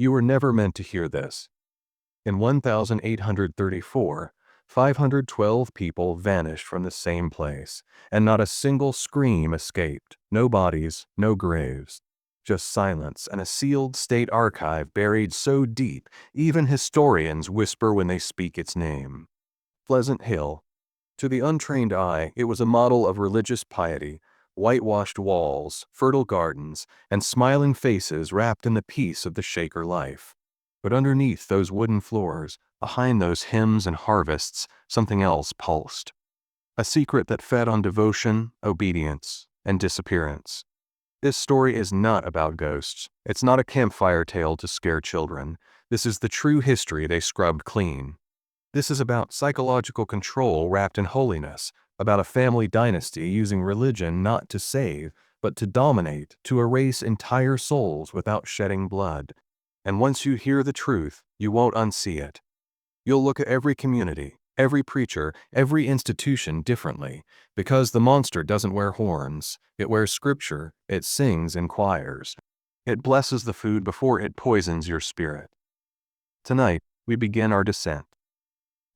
You were never meant to hear this. In 1834, 512 people vanished from the same place, and not a single scream escaped. No bodies, no graves. Just silence and a sealed state archive buried so deep, even historians whisper when they speak its name. Pleasant Hill. To the untrained eye, it was a model of religious piety, whitewashed walls, fertile gardens, and smiling faces wrapped in the peace of the Shaker life. But underneath those wooden floors, behind those hymns and harvests, something else pulsed. A secret that fed on devotion, obedience, and disappearance. This story is not about ghosts. It's not a campfire tale to scare children. This is the true history they scrubbed clean. This is about psychological control wrapped in holiness, about a family dynasty using religion not to save, but to dominate, to erase entire souls without shedding blood. And once you hear the truth, you won't unsee it. You'll look at every community, every preacher, every institution differently, because the monster doesn't wear horns. It wears scripture, it sings in choirs. It blesses the food before it poisons your spirit. Tonight, we begin our descent.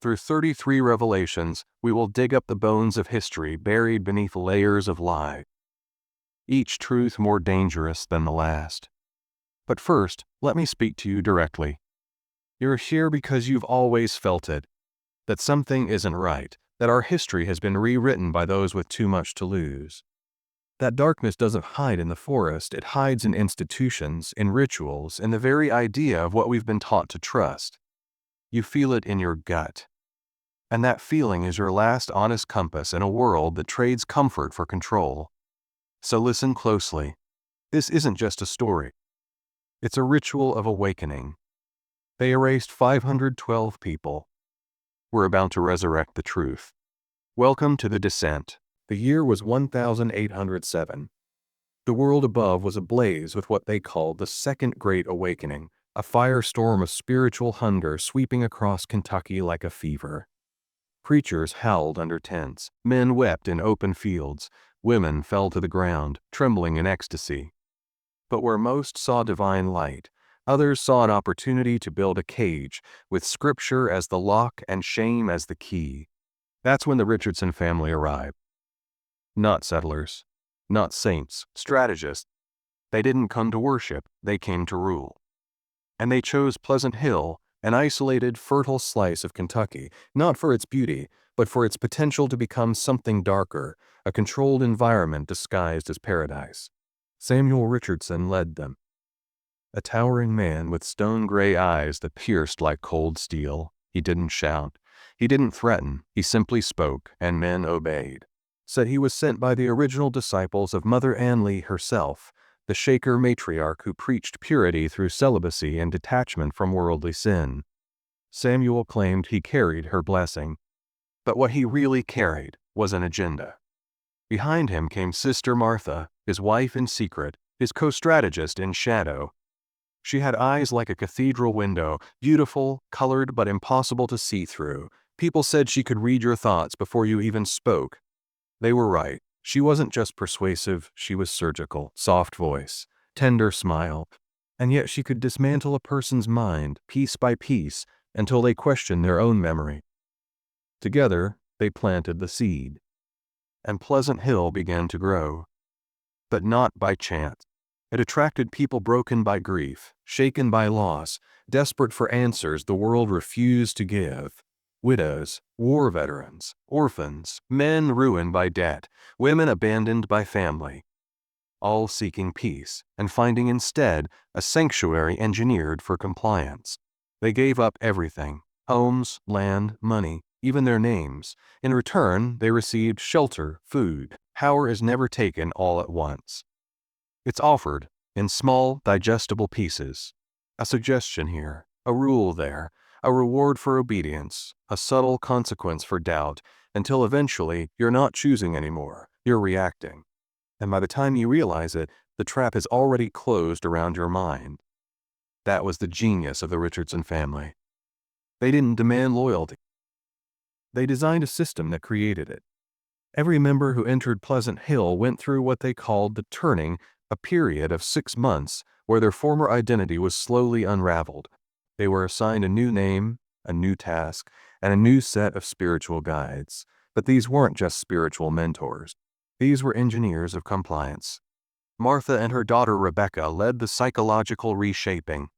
Through 33 revelations, we will dig up the bones of history buried beneath layers of lie. Each truth more dangerous than the last. But first, let me speak to you directly. You're here because you've always felt it, that something isn't right, that our history has been rewritten by those with too much to lose. That darkness doesn't hide in the forest, it hides in institutions, in rituals, in the very idea of what we've been taught to trust. You feel it in your gut. And that feeling is your last honest compass in a world that trades comfort for control. So listen closely. This isn't just a story. It's a ritual of awakening. They erased 512 people. We're about to resurrect the truth. Welcome to the descent. The year was 1807. The world above was ablaze with what they called the Second Great Awakening, a firestorm of spiritual hunger sweeping across Kentucky like a fever. Preachers howled under tents, men wept in open fields, women fell to the ground, trembling in ecstasy. But where most saw divine light, others saw an opportunity to build a cage, with scripture as the lock and shame as the key. That's when the Richardson family arrived. Not settlers, not saints, strategists. They didn't come to worship, they came to rule. And they chose Pleasant Hill, an isolated, fertile slice of Kentucky, not for its beauty, but for its potential to become something darker, a controlled environment disguised as paradise. Samuel Richardson led them. A towering man with stone-gray eyes that pierced like cold steel. He didn't shout. He didn't threaten. He simply spoke, and men obeyed. Said he was sent by the original disciples of Mother Ann Lee herself, the Shaker matriarch who preached purity through celibacy and detachment from worldly sin. Samuel claimed he carried her blessing. But what he really carried was an agenda. Behind him came Sister Martha, his wife in secret, his co-strategist in shadow. She had eyes like a cathedral window, beautiful, colored but impossible to see through. People said she could read your thoughts before you even spoke. They were right. She wasn't just persuasive, she was surgical, soft voice, tender smile, and yet she could dismantle a person's mind, piece by piece, until they questioned their own memory. Together, they planted the seed. And Pleasant Hill began to grow. But not by chance. It attracted people broken by grief, shaken by loss, desperate for answers the world refused to give. Widows, war veterans, orphans, men ruined by debt, women abandoned by family. All seeking peace and finding instead a sanctuary engineered for compliance. They gave up everything, homes, land, money, even their names. In return, they received shelter, food. Power is never taken all at once. It's offered in small, digestible pieces. A suggestion here, a rule there, a reward for obedience, a subtle consequence for doubt, until eventually you're not choosing anymore, you're reacting. And by the time you realize it, the trap has already closed around your mind. That was the genius of the Richardson family. They didn't demand loyalty. They designed a system that created it. Every member who entered Pleasant Hill went through what they called the turning, a period of 6 months where their former identity was slowly unraveled. They were assigned a new name, a new task, and a new set of spiritual guides. But these weren't just spiritual mentors. These were engineers of compliance. Martha and her daughter Rebecca led the psychological reshaping.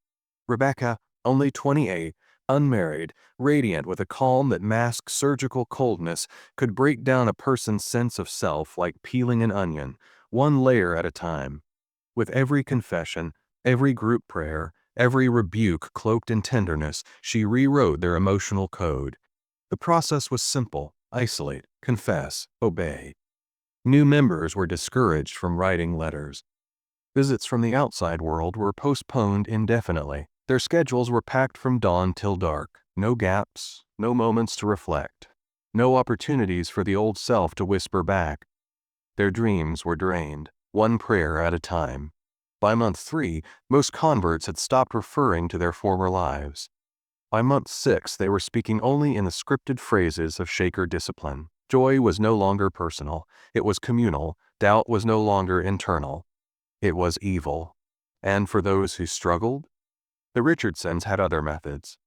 Rebecca, only 28, unmarried, radiant with a calm that masked surgical coldness, could break down a person's sense of self like peeling an onion, one layer at a time. With every confession, every group prayer, every rebuke cloaked in tenderness, she rewrote their emotional code. The process was simple: isolate, confess, obey. New members were discouraged from writing letters. Visits from the outside world were postponed indefinitely. Their schedules were packed from dawn till dark. No gaps, no moments to reflect. No opportunities for the old self to whisper back. Their dreams were drained, one prayer at a time. By month 3, most converts had stopped referring to their former lives. By month 6, they were speaking only in the scripted phrases of Shaker discipline. Joy was no longer personal. It was communal. Doubt was no longer internal. It was evil. And for those who struggled, the Richardsons had other methods.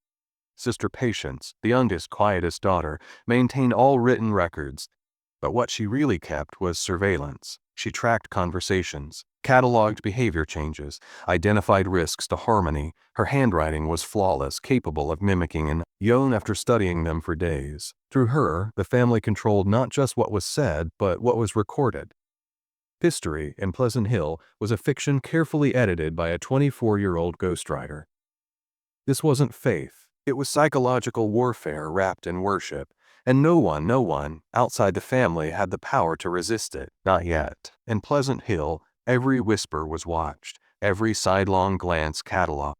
Sister Patience, the youngest, quietest daughter, maintained all written records. But what she really kept was surveillance. She tracked conversations, cataloged behavior changes, identified risks to harmony. Her handwriting was flawless, capable of mimicking an yawn after studying them for days. Through her, the family controlled not just what was said, but what was recorded. History in Pleasant Hill was a fiction carefully edited by a 24-year-old ghostwriter. This wasn't faith. It was psychological warfare wrapped in worship. And no one outside the family had the power to resist it. Not yet. In Pleasant Hill, every whisper was watched, every sidelong glance cataloged.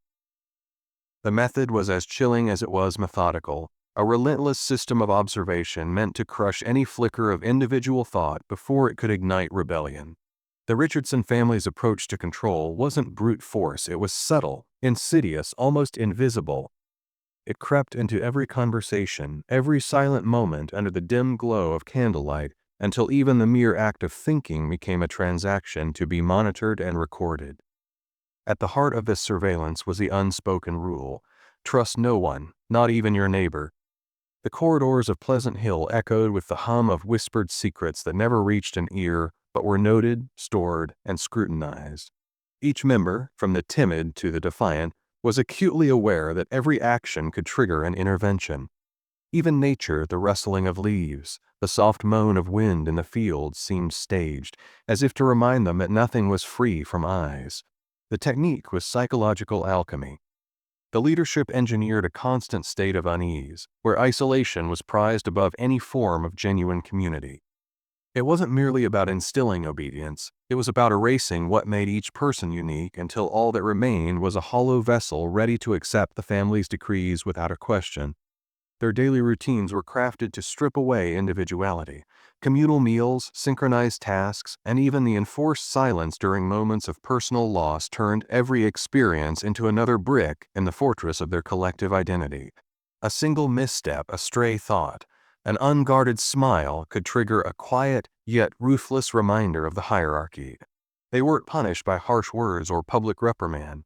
The method was as chilling as it was methodical, a relentless system of observation meant to crush any flicker of individual thought before it could ignite rebellion. The Richardson family's approach to control wasn't brute force. It was subtle, insidious, almost invisible. It crept into every conversation, every silent moment under the dim glow of candlelight, until even the mere act of thinking became a transaction to be monitored and recorded. At the heart of this surveillance was the unspoken rule: trust no one, not even your neighbor. The corridors of Pleasant Hill echoed with the hum of whispered secrets that never reached an ear, but were noted, stored, and scrutinized. Each member, from the timid to the defiant, was acutely aware that every action could trigger an intervention. Even nature, the rustling of leaves, the soft moan of wind in the fields seemed staged, as if to remind them that nothing was free from eyes. The technique was psychological alchemy. The leadership engineered a constant state of unease, where isolation was prized above any form of genuine community. It wasn't merely about instilling obedience, it was about erasing what made each person unique until all that remained was a hollow vessel ready to accept the family's decrees without a question. Their daily routines were crafted to strip away individuality. Communal meals, synchronized tasks, and even the enforced silence during moments of personal loss turned every experience into another brick in the fortress of their collective identity. A single misstep, a stray thought, an unguarded smile could trigger a quiet yet ruthless reminder of the hierarchy. They weren't punished by harsh words or public reprimand.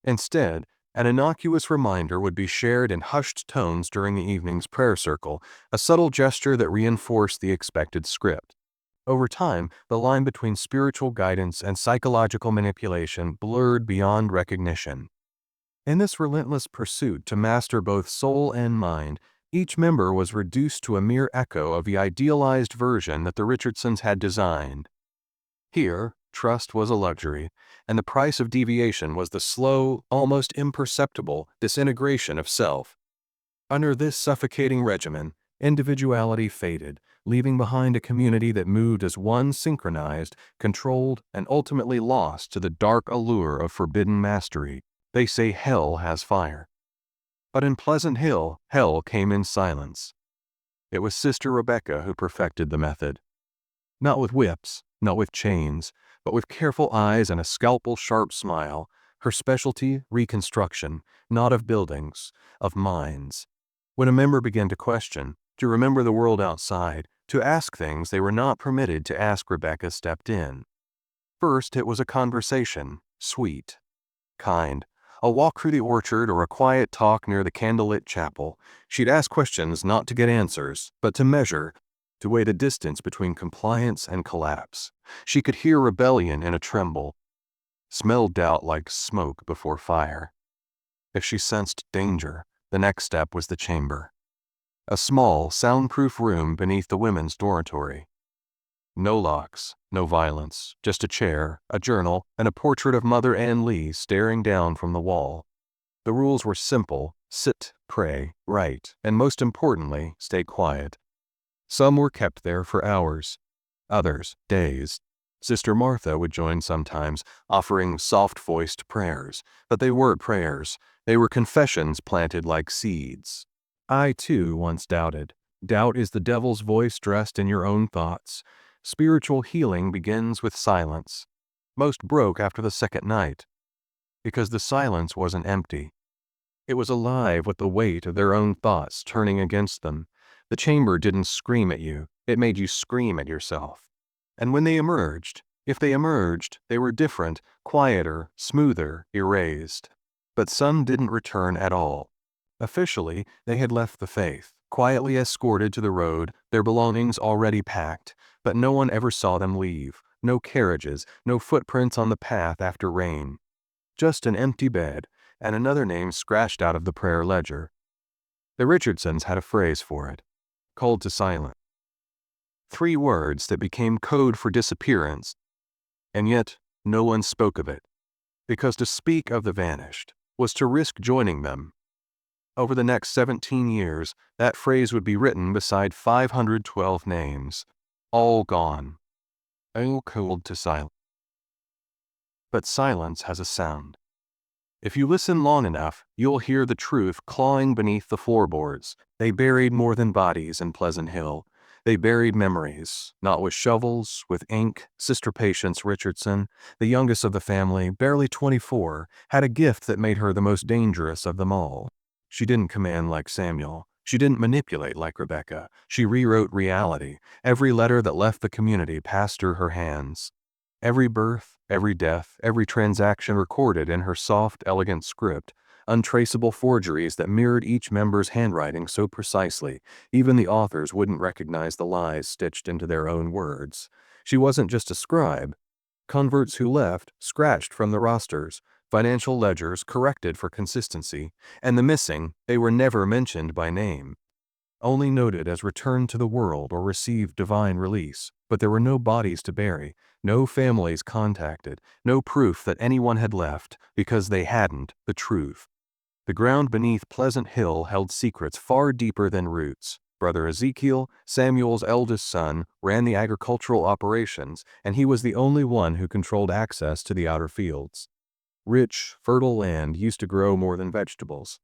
Instead, an innocuous reminder would be shared in hushed tones during the evening's prayer circle, a subtle gesture that reinforced the expected script. Over time, the line between spiritual guidance and psychological manipulation blurred beyond recognition. In this relentless pursuit to master both soul and mind, each member was reduced to a mere echo of the idealized version that the Richardsons had designed. Here, trust was a luxury, and the price of deviation was the slow, almost imperceptible disintegration of self. Under this suffocating regimen, individuality faded, leaving behind a community that moved as one, synchronized, controlled, and ultimately lost to the dark allure of forbidden mastery. They say hell has fire. But in Pleasant Hill, hell came in silence. It was Sister Rebecca who perfected the method. Not with whips, not with chains, but with careful eyes and a scalpel-sharp smile. Her specialty, reconstruction, not of buildings, of minds. When a member began to question, to remember the world outside, to ask things they were not permitted to ask, Rebecca stepped in. First, it was a conversation, sweet, kind. A walk through the orchard or a quiet talk near the candlelit chapel. She'd ask questions not to get answers, but to measure, to weigh the distance between compliance and collapse. She could hear rebellion in a tremble, smell doubt like smoke before fire. If she sensed danger, the next step was the chamber. A small, soundproof room beneath the women's dormitory. No locks, no violence, just a chair, a journal, and a portrait of Mother Ann Lee staring down from the wall. The rules were simple: sit, pray, write, and most importantly, stay quiet. Some were kept there for hours, others, days. Sister Martha would join sometimes, offering soft-voiced prayers, but they weren't prayers. They were confessions planted like seeds. I, too, once doubted. Doubt is the devil's voice dressed in your own thoughts. Spiritual healing begins with silence. Most broke after the second night, because the silence wasn't empty. It was alive with the weight of their own thoughts turning against them. The chamber didn't scream at you, it made you scream at yourself. And when they emerged, if they emerged, they were different, quieter, smoother, erased. But some didn't return at all. Officially, they had left the faith, quietly escorted to the road, their belongings already packed, but no one ever saw them leave. No carriages, no footprints on the path after rain. Just an empty bed, and another name scratched out of the prayer ledger. The Richardsons had a phrase for it: called to silence. 3 words that became code for disappearance, and yet no one spoke of it, because to speak of the vanished was to risk joining them. Over the next 17 years, that phrase would be written beside 512 names, all gone, all called to silence. But silence has a sound. If you listen long enough, you'll hear the truth clawing beneath the floorboards. They buried more than bodies in Pleasant Hill. They buried memories, not with shovels, with ink. Sister Patience Richardson, the youngest of the family, barely 24, had a gift that made her the most dangerous of them all. She didn't command like Samuel. She didn't manipulate like Rebecca. She rewrote reality. Every letter that left the community passed through her hands. Every birth, every death, every transaction recorded in her soft, elegant script, untraceable forgeries that mirrored each member's handwriting so precisely, even the authors wouldn't recognize the lies stitched into their own words. She wasn't just a scribe. Converts who left, scratched from the rosters, financial ledgers corrected for consistency, and the missing, they were never mentioned by name. Only noted as returned to the world or received divine release, but there were no bodies to bury, no families contacted, no proof that anyone had left, because they hadn't the truth. The ground beneath Pleasant Hill held secrets far deeper than roots. Brother Ezekiel, Samuel's eldest son, ran the agricultural operations, and he was the only one who controlled access to the outer fields. Rich, fertile land used to grow more than vegetables.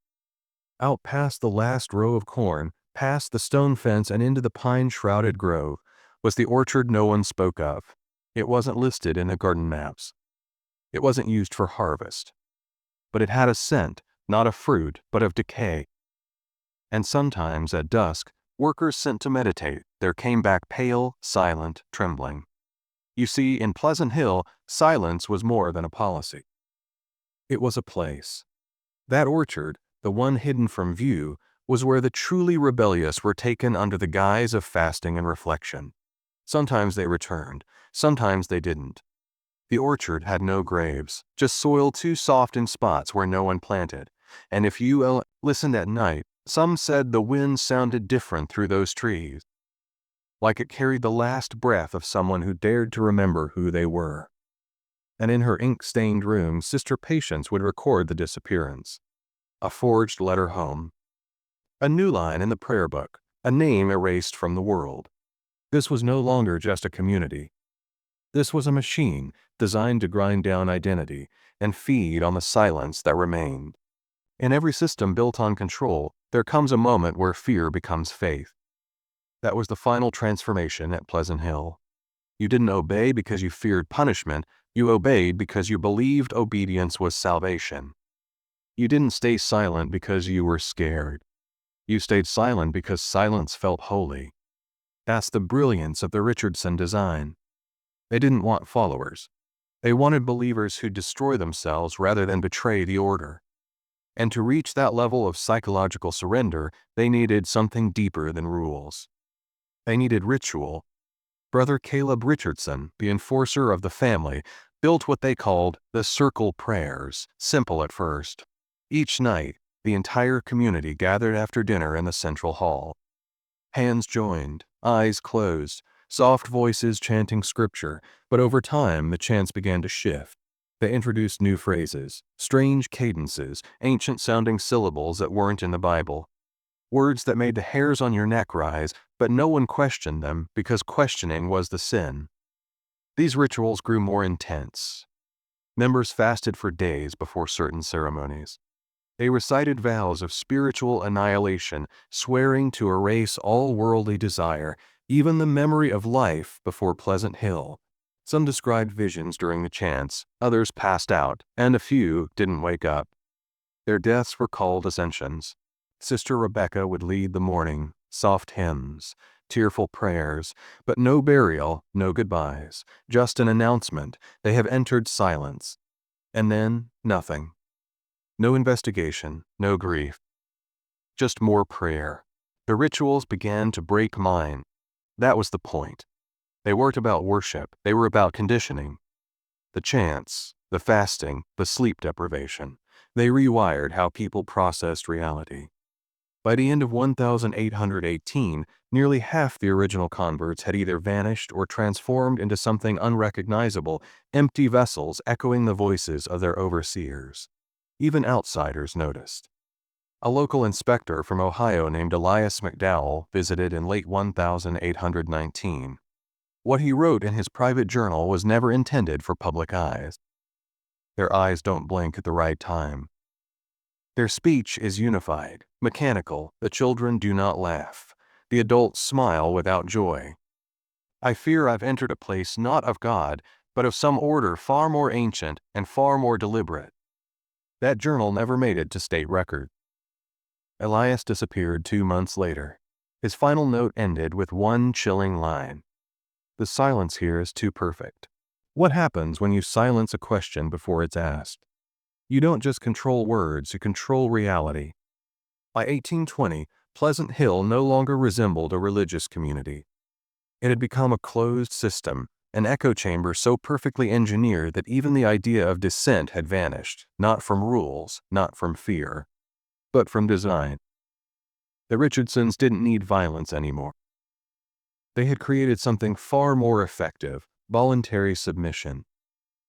Out past the last row of corn, past the stone fence and into the pine-shrouded grove, was the orchard no one spoke of. It wasn't listed in the garden maps. It wasn't used for harvest. But it had a scent, not of fruit, but of decay. And sometimes, at dusk, workers sent to meditate, there came back pale, silent, trembling. You see, in Pleasant Hill, silence was more than a policy. It was a place. That orchard, the one hidden from view, was where the truly rebellious were taken under the guise of fasting and reflection. Sometimes they returned, sometimes they didn't. The orchard had no graves, just soil too soft in spots where no one planted, and if you listened at night, some said the wind sounded different through those trees, like it carried the last breath of someone who dared to remember who they were. And in her ink-stained room, Sister Patience would record the disappearance. A forged letter home. A new line in the prayer book, a name erased from the world. This was no longer just a community. This was a machine designed to grind down identity and feed on the silence that remained. In every system built on control, there comes a moment where fear becomes faith. That was the final transformation at Pleasant Hill. You didn't obey because you feared punishment, you obeyed because you believed obedience was salvation. You didn't stay silent because you were scared. You stayed silent because silence felt holy. That's the brilliance of the Richardson design. They didn't want followers. They wanted believers who'd destroy themselves rather than betray the order. And to reach that level of psychological surrender, they needed something deeper than rules. They needed ritual. Brother Caleb Richardson, the enforcer of the family, built what they called the circle prayers, simple at first. Each night, the entire community gathered after dinner in the central hall. Hands joined, eyes closed, soft voices chanting scripture, but over time the chants began to shift. They introduced new phrases, strange cadences, ancient-sounding syllables that weren't in the Bible. Words that made the hairs on your neck rise, but no one questioned them because questioning was the sin. These rituals grew more intense. Members fasted for days before certain ceremonies. They recited vows of spiritual annihilation, swearing to erase all worldly desire, even the memory of life before Pleasant Hill. Some described visions during the chants, others passed out, and a few didn't wake up. Their deaths were called ascensions. Sister Rebecca would lead the mourning, soft hymns, tearful prayers, but no burial, no goodbyes, just an announcement: they have entered silence. And then, nothing. No investigation, no grief. Just more prayer. The rituals began to break mine. That was the point. They weren't about worship, they were about conditioning. The chants, the fasting, the sleep deprivation. They rewired how people processed reality. By the end of 1818, nearly half the original converts had either vanished or transformed into something unrecognizable, empty vessels echoing the voices of their overseers. Even outsiders noticed. A local inspector from Ohio named Elias McDowell visited in late 1819. What he wrote in his private journal was never intended for public eyes. Their eyes don't blink at the right time. Their speech is unified, mechanical. The children do not laugh. The adults smile without joy. I fear I've entered a place not of God, but of some order far more ancient and far more deliberate. That journal never made it to state record. Elias disappeared 2 months later. His final note ended with one chilling line: "The silence here is too perfect." What happens when you silence a question before it's asked? You don't just control words, you control reality. By 1820, Pleasant Hill no longer resembled a religious community. It had become a closed system, an echo chamber so perfectly engineered that even the idea of dissent had vanished, not from rules, not from fear, but from design. The Richardsons didn't need violence anymore. They had created something far more effective: voluntary submission.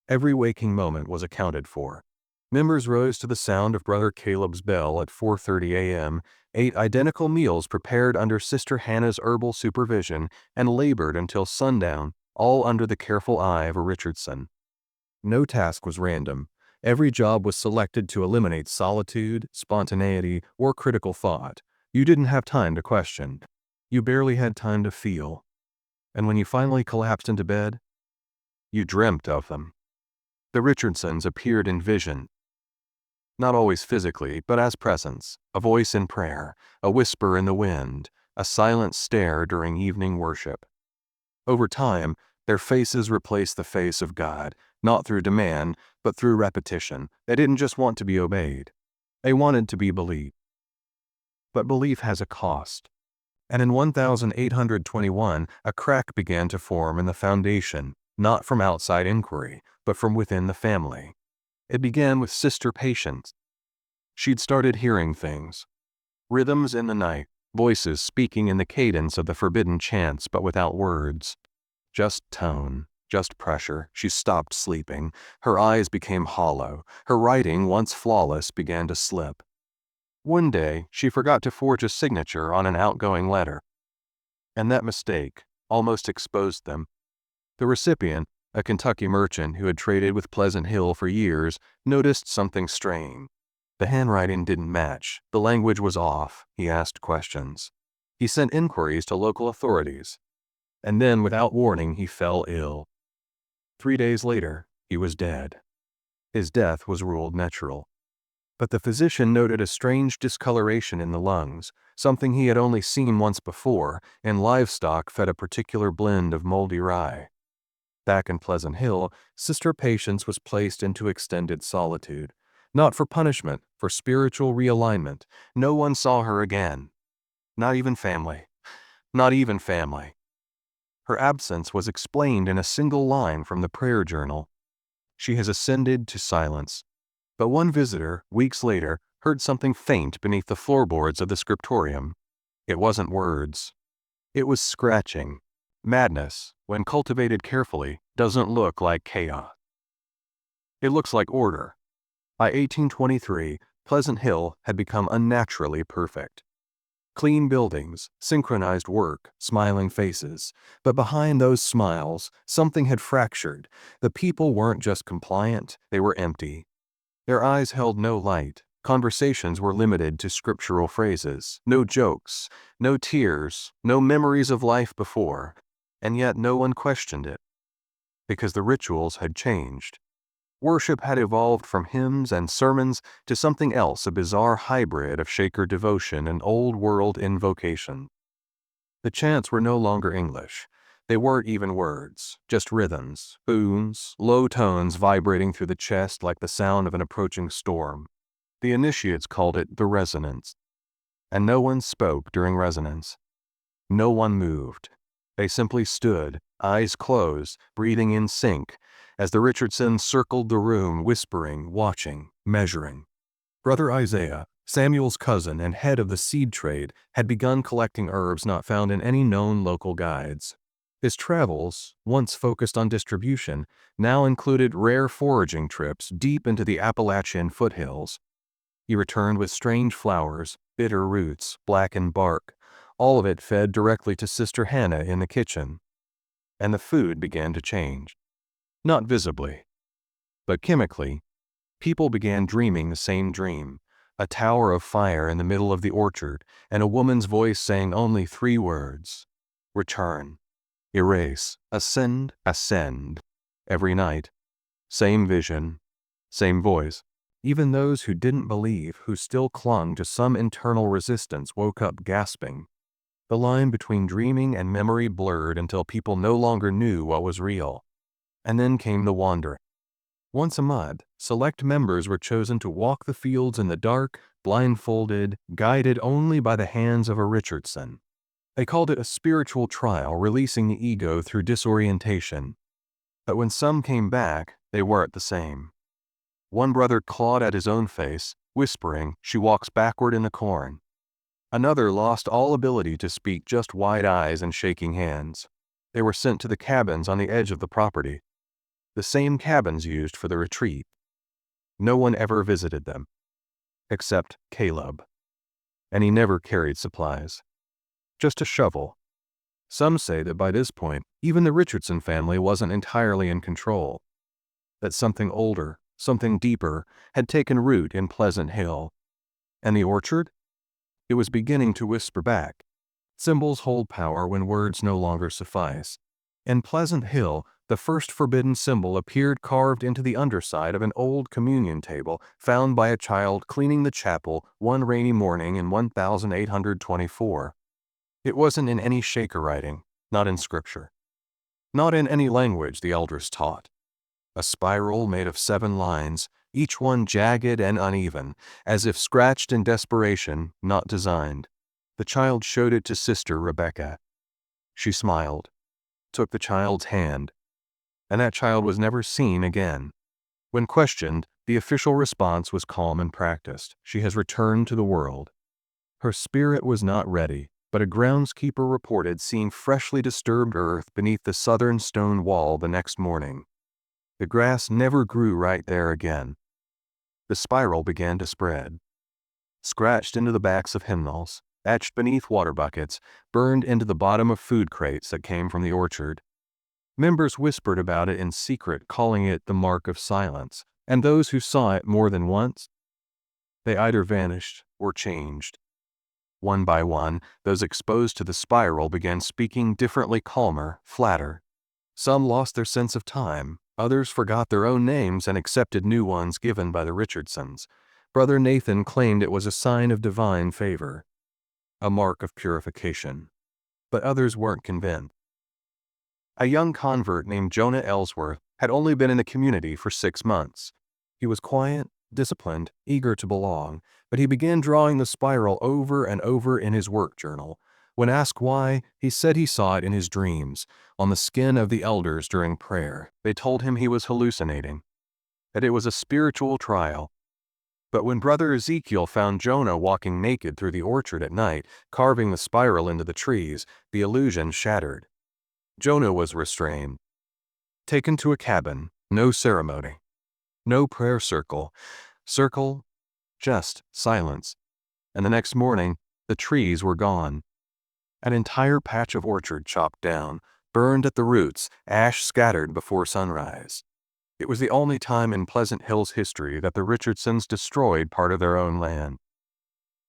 Every waking moment was accounted for. Members rose to the sound of Brother Caleb's bell at 4:30 a.m., ate identical meals prepared under Sister Hannah's herbal supervision, and labored until sundown, all under the careful eye of a Richardson. No task was random. Every job was selected to eliminate solitude, spontaneity, or critical thought. You didn't have time to question. You barely had time to feel. And when you finally collapsed into bed, you dreamt of them. The Richardsons appeared in vision. Not always physically, but as presence, a voice in prayer, a whisper in the wind, a silent stare during evening worship. Over time, their faces replaced the face of God, not through demand, but through repetition. They didn't just want to be obeyed. They wanted to be believed. But belief has a cost. And in 1821, a crack began to form in the foundation, not from outside inquiry, but from within the family. It began with Sister Patience. She'd started hearing things. Rhythms in the night, voices speaking in the cadence of the forbidden chants but without words. Just tone, just pressure. She stopped sleeping. Her eyes became hollow. Her writing, once flawless, began to slip. One day, she forgot to forge a signature on an outgoing letter. And that mistake almost exposed them. The recipient, a Kentucky merchant who had traded with Pleasant Hill for years, noticed something strange. The handwriting didn't match. The language was off. He asked questions. He sent inquiries to local authorities. And then, without warning, he fell ill. 3 days later, he was dead. His death was ruled natural. But the physician noted a strange discoloration in the lungs, something he had only seen once before in livestock fed a particular blend of moldy rye. Back in Pleasant Hill, Sister Patience was placed into extended solitude. Not for punishment, for spiritual realignment. No one saw her again. Not even family. Not even family. Her absence was explained in a single line from the prayer journal. She has ascended to silence. But one visitor, weeks later, heard something faint beneath the floorboards of the scriptorium. It wasn't words. It was scratching. Madness, when cultivated carefully, doesn't look like chaos. It looks like order. By 1823, Pleasant Hill had become unnaturally perfect. Clean buildings, synchronized work, smiling faces. But behind those smiles, something had fractured. The people weren't just compliant, they were empty. Their eyes held no light. Conversations were limited to scriptural phrases. No jokes, no tears, no memories of life before. And yet no one questioned it. Because the rituals had changed. Worship had evolved from hymns and sermons to something else, a bizarre hybrid of Shaker devotion and old-world invocation. The chants were no longer English. They weren't even words, just rhythms, booms, low tones vibrating through the chest like the sound of an approaching storm. The initiates called it the resonance. And no one spoke during resonance. No one moved. They simply stood, eyes closed, breathing in sync, as the Richardsons circled the room, whispering, watching, measuring. Brother Isaiah, Samuel's cousin and head of the seed trade, had begun collecting herbs not found in any known local guides. His travels, once focused on distribution, now included rare foraging trips deep into the Appalachian foothills. He returned with strange flowers, bitter roots, blackened bark, all of it fed directly to Sister Hannah in the kitchen. And the food began to change. Not visibly, but chemically. People began dreaming the same dream, a tower of fire in the middle of the orchard, and a woman's voice saying only 3 words: return, erase, ascend, ascend. Every night, same vision, same voice. Even those who didn't believe, who still clung to some internal resistance, woke up gasping. The line between dreaming and memory blurred until people no longer knew what was real. And then came the wandering. Once a month, select members were chosen to walk the fields in the dark, blindfolded, guided only by the hands of a Richardson. They called it a spiritual trial, releasing the ego through disorientation. But when some came back, they weren't the same. One brother clawed at his own face, whispering, "She walks backward in the corn." Another lost all ability to speak, just wide eyes and shaking hands. They were sent to the cabins on the edge of the property. The same cabins used for the retreat. No one ever visited them. Except Caleb. And he never carried supplies. Just a shovel. Some say that by this point, even the Richardson family wasn't entirely in control. That something older, something deeper, had taken root in Pleasant Hill. And the orchard? It was beginning to whisper back. Symbols hold power when words no longer suffice. In Pleasant Hill, the first forbidden symbol appeared carved into the underside of an old communion table found by a child cleaning the chapel one rainy morning in 1824. It wasn't in any Shaker writing, not in scripture. Not in any language the elders taught. A spiral made of 7 lines, each one jagged and uneven, as if scratched in desperation, not designed. The child showed it to Sister Rebecca. She smiled, took the child's hand, and that child was never seen again. When questioned, the official response was calm and practiced. She has returned to the world. Her spirit was not ready, but a groundskeeper reported seeing freshly disturbed earth beneath the southern stone wall the next morning. The grass never grew right there again. The spiral began to spread. Scratched into the backs of hymnals, etched beneath water buckets, burned into the bottom of food crates that came from the orchard. Members whispered about it in secret, calling it the mark of silence, and those who saw it more than once, they either vanished or changed. One by one, those exposed to the spiral began speaking differently, calmer, flatter. Some lost their sense of time, others forgot their own names and accepted new ones given by the Richardsons. Brother Nathan claimed it was a sign of divine favor, a mark of purification. But others weren't convinced. A young convert named Jonah Ellsworth had only been in the community for 6 months. He was quiet, disciplined, eager to belong, but he began drawing the spiral over and over in his work journal. When asked why, he said he saw it in his dreams, on the skin of the elders during prayer. They told him he was hallucinating, that it was a spiritual trial. But when Brother Ezekiel found Jonah walking naked through the orchard at night, carving the spiral into the trees, the illusion shattered. Jonah was restrained, taken to a cabin, no ceremony, no prayer circle, just silence. And the next morning, the trees were gone. An entire patch of orchard chopped down, burned at the roots, ash scattered before sunrise. It was the only time in Pleasant Hill's history that the Richardsons destroyed part of their own land.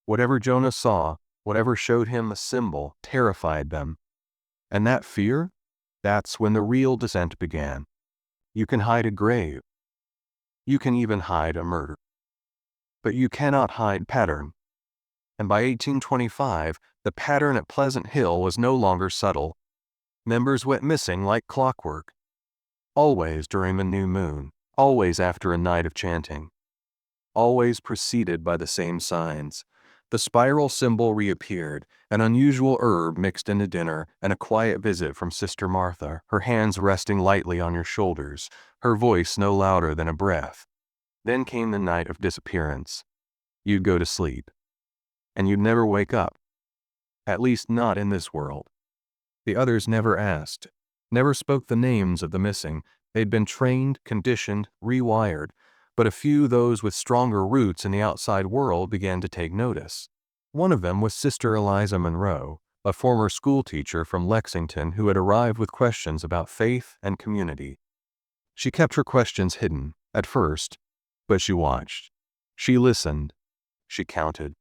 Whatever Jonah saw, whatever showed him a symbol, terrified them. And that fear? That's when the real descent began. You can hide a grave. You can even hide a murder. But you cannot hide pattern. And by 1825, the pattern at Pleasant Hill was no longer subtle. Members went missing like clockwork. Always during the new moon, always after a night of chanting, always preceded by the same signs. The spiral symbol reappeared, an unusual herb mixed into dinner, and a quiet visit from Sister Martha, her hands resting lightly on your shoulders, her voice no louder than a breath. Then came the night of disappearance. You'd go to sleep, and you'd never wake up. At least not in this world. The others never asked, never spoke the names of the missing. They'd been trained, conditioned, rewired, but a few, those with stronger roots in the outside world, began to take notice. One of them was Sister Eliza Monroe, a former schoolteacher from Lexington who had arrived with questions about faith and community. She kept her questions hidden, at first, but she watched. She listened. She counted.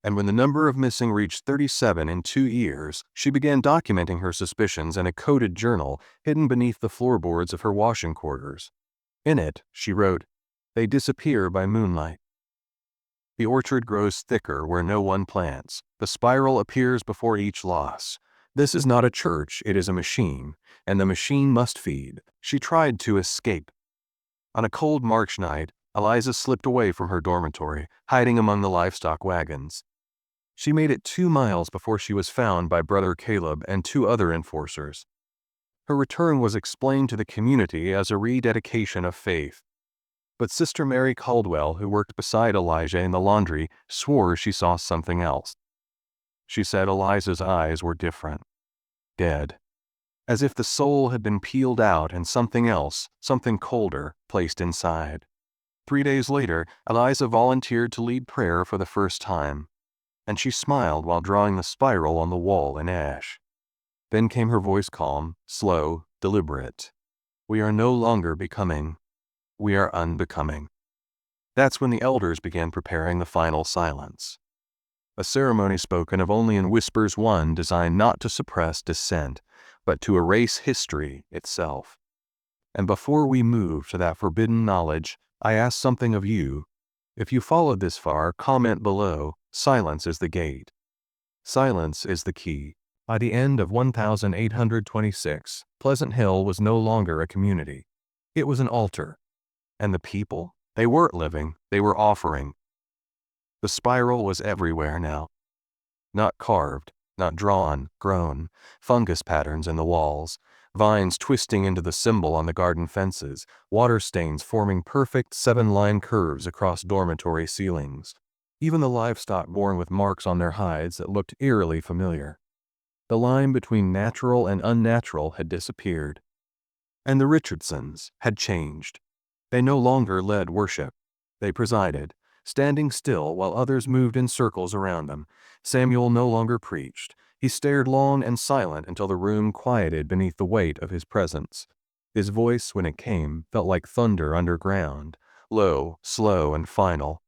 And when the number of missing reached 37 in 2 years, she began documenting her suspicions in a coded journal hidden beneath the floorboards of her washing quarters. In it, she wrote, "They disappear by moonlight. The orchard grows thicker where no one plants. The spiral appears before each loss. This is not a church, it is a machine, and the machine must feed." She tried to escape. On a cold March night, Eliza slipped away from her dormitory, hiding among the livestock wagons. She made it 2 miles before she was found by Brother Caleb and 2 other enforcers. Her return was explained to the community as a rededication of faith. But Sister Mary Caldwell, who worked beside Elijah in the laundry, swore she saw something else. She said Eliza's eyes were different, dead, as if the soul had been peeled out and something else, something colder, placed inside. 3 days later, Eliza volunteered to lead prayer for the first time, and she smiled while drawing the spiral on the wall in ash. Then came her voice, calm, slow, deliberate. "We are no longer becoming. We are unbecoming." That's when the elders began preparing the final silence. A ceremony spoken of only in whispers, one designed not to suppress dissent, but to erase history itself. And before we move to that forbidden knowledge, I ask something of you. If you followed this far, comment below. Silence is the gate. Silence is the key. By the end of 1826, Pleasant Hill was no longer a community. It was an altar. And the people? They weren't living, they were offering. The spiral was everywhere now. Not carved, not drawn, grown, fungus patterns in the walls, vines twisting into the symbol on the garden fences, water stains forming perfect 7-line curves across dormitory ceilings. Even the livestock born with marks on their hides that looked eerily familiar. The line between natural and unnatural had disappeared. And the Richardsons had changed. They no longer led worship. They presided, standing still while others moved in circles around them. Samuel no longer preached. He stared long and silent until the room quieted beneath the weight of his presence. His voice, when it came, felt like thunder underground, low, slow, and final.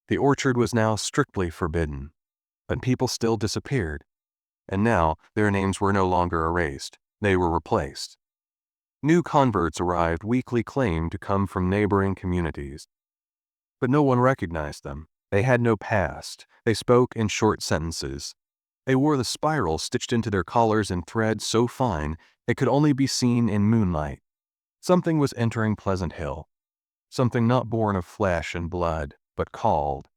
The orchard was now strictly forbidden, but people still disappeared. And now their names were no longer erased. They were replaced. New converts arrived, weakly claimed to come from neighboring communities. But no one recognized them. They had no past. They spoke in short sentences. They wore the spiral stitched into their collars in thread so fine It could only be seen in moonlight. Something was entering Pleasant Hill. Something not born of flesh and blood, but called.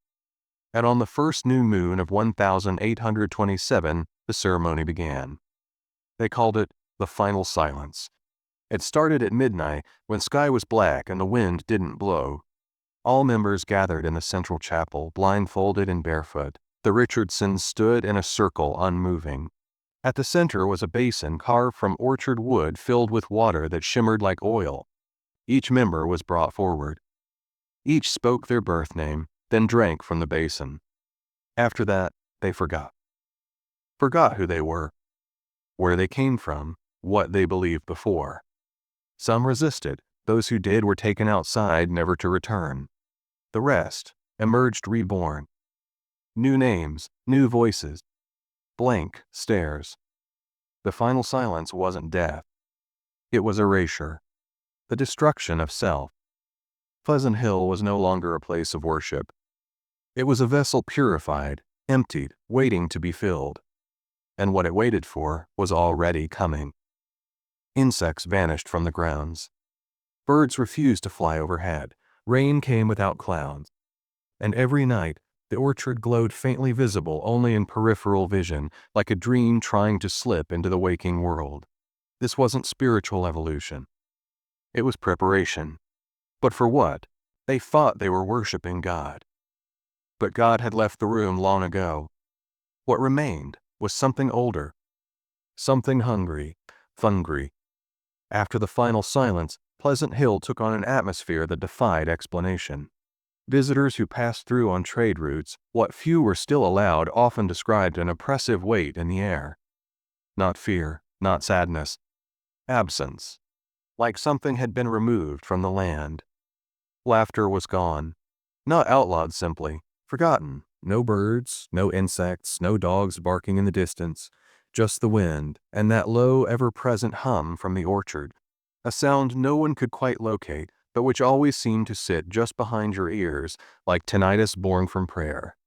And on the first new moon of 1827, the ceremony began. They called it the final silence. It started at midnight, when sky was black and the wind didn't blow. All members gathered in the central chapel, blindfolded and barefoot. The Richardsons stood in a circle, unmoving. At the center was a basin carved from orchard wood filled with water that shimmered like oil. Each member was brought forward. Each spoke their birth name, then drank from the basin. After that, they forgot. Forgot who they were, where they came from, what they believed before. Some resisted. Those who did were taken outside, never to return. The rest emerged reborn. New names, new voices, blank stares. The final silence wasn't death. It was erasure, the destruction of self. Pleasant Hill was no longer a place of worship. It was a vessel purified, emptied, waiting to be filled. And what it waited for was already coming. Insects vanished from the grounds. Birds refused to fly overhead. Rain came without clouds. And every night, the orchard glowed faintly visible only in peripheral vision, like a dream trying to slip into the waking world. This wasn't spiritual evolution. It was preparation. But for what? They thought they were worshiping God. But God had left the room long ago. What remained was something older. Something hungry. After the final silence, Pleasant Hill took on an atmosphere that defied explanation. Visitors who passed through on trade routes, what few were still allowed, often described an oppressive weight in the air. Not fear, not sadness. Absence. Like something had been removed from the land. Laughter was gone. Not outlawed simply, forgotten. No birds, no insects, no dogs barking in the distance. Just the wind, and that low, ever-present hum from the orchard. A sound no one could quite locate, but which always seemed to sit just behind your ears, like tinnitus born from prayer.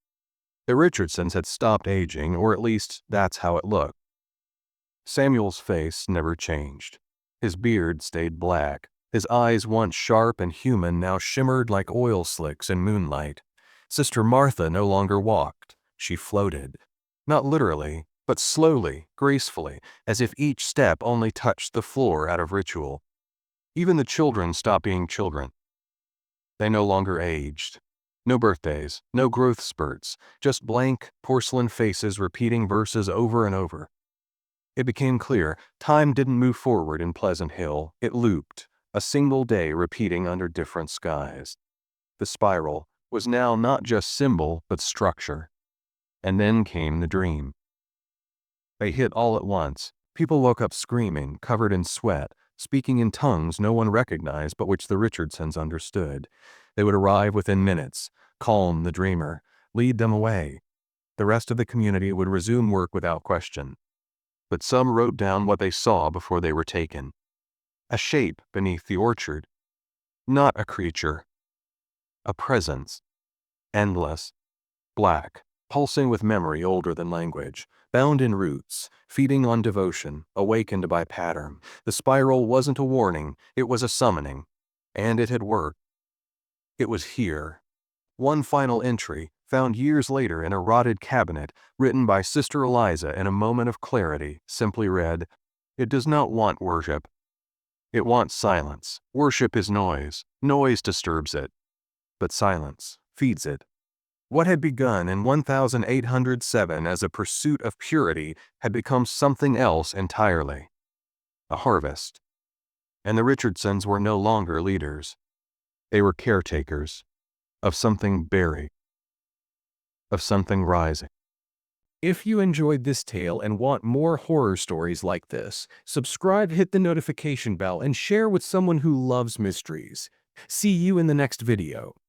The Richardsons had stopped aging, or at least that's how it looked. Samuel's face never changed. His beard stayed black. His eyes, once sharp and human, now shimmered like oil slicks in moonlight. Sister Martha no longer walked. She floated. Not literally, but slowly, gracefully, as if each step only touched the floor out of ritual. Even the children stopped being children. They no longer aged. No birthdays, no growth spurts, just blank, porcelain faces repeating verses over and over. It became clear, time didn't move forward in Pleasant Hill, it looped, a single day repeating under different skies. The spiral was now not just symbol, but structure. And then came the dream. They hit all at once. People woke up screaming, covered in sweat, speaking in tongues no one recognized but which the Richardsons understood. They would arrive within minutes, calm the dreamer, lead them away. The rest of the community would resume work without question. But some wrote down what they saw before they were taken. A shape beneath the orchard. Not a creature. A presence. Endless. Black. Pulsing with memory older than language. Bound in roots. Feeding on devotion. Awakened by pattern. The spiral wasn't a warning. It was a summoning. And it had worked. It was here. One final entry, found years later in a rotted cabinet, written by Sister Eliza in a moment of clarity, simply read, "It does not want worship. It wants silence. Worship is noise. Noise disturbs it. But silence feeds it." What had begun in 1807 as a pursuit of purity had become something else entirely. A harvest. And the Richardsons were no longer leaders. They were caretakers. Of something buried. Of something rising. If you enjoyed this tale and want more horror stories like this, subscribe, hit the notification bell, and share with someone who loves mysteries. See you in the next video.